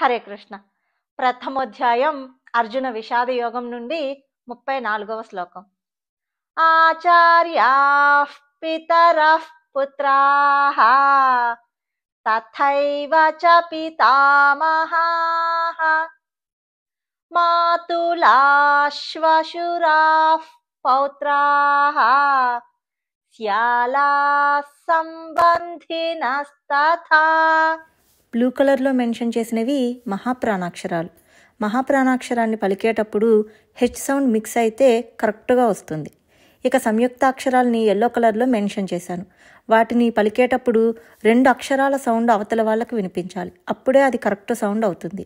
హరే కృష్ణ. ప్రథమోధ్యాయం అర్జున విషాద యోగం నుండి 34వ శ్లోకం. ఆచార్యాః పితరః పుత్రాః తథైవ చ పితామహాః మాతులాశ్వశురాః పౌత్రాః శ్యాలాః సంబంధినస్తథా. బ్లూ కలర్లో మెన్షన్ చేసినవి మహాప్రాణాక్షరాలు. మహాప్రాణాక్షరాన్ని పలికేటప్పుడు హెచ్ సౌండ్ మిక్స్ అయితే కరెక్ట్గా వస్తుంది. ఇక సంయుక్తాక్షరాలని ఎల్లో కలర్లో మెన్షన్ చేశాను. వాటిని పలికేటప్పుడు 2 అక్షరాల సౌండ్ అవతల వాళ్ళకు వినిపించాలి. అప్పుడే అది కరెక్ట్ సౌండ్ అవుతుంది.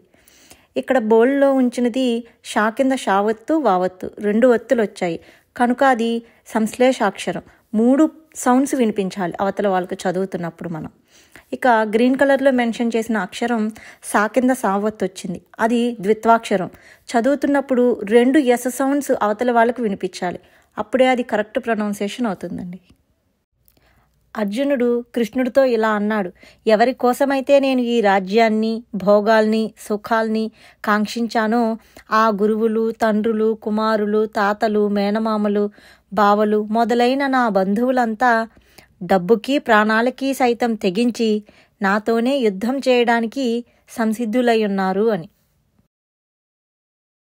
ఇక్కడ బోల్డ్లో ఉంచినది షా కింద షావత్తు వావత్తు 2 ఒత్తులు వచ్చాయి కనుక అది సంశ్లేషాక్షరం. 3 సౌండ్స్ వినిపించాలి అవతల వాళ్ళకు చదువుతున్నప్పుడు మనం. ఇక గ్రీన్ కలర్లో మెన్షన్ చేసిన అక్షరం సా కింద సావత్తు వచ్చింది. అది ద్విత్వాక్షరం. చదువుతున్నప్పుడు 2 ఎస్ సౌండ్స్ అవతల వాళ్ళకు వినిపించాలి. అప్పుడే అది కరెక్ట్ ప్రొనౌన్సియేషన్ అవుతుందండి. అర్జునుడు కృష్ణుడితో ఇలా అన్నాడు, ఎవరి కోసమైతే నేను ఈ రాజ్యాన్ని, భోగాల్ని, సుఖాల్ని కాంక్షించానో ఆ గురువులు, తండ్రులు, కుమారులు, తాతలు, మేనమామలు, బావలు మొదలైన నా బంధువులంతా డబ్బుకి ప్రాణాలకి సైతం తెగించి నాతోనే యుద్ధం చేయడానికి సంసిద్ధులై ఉన్నారు అని.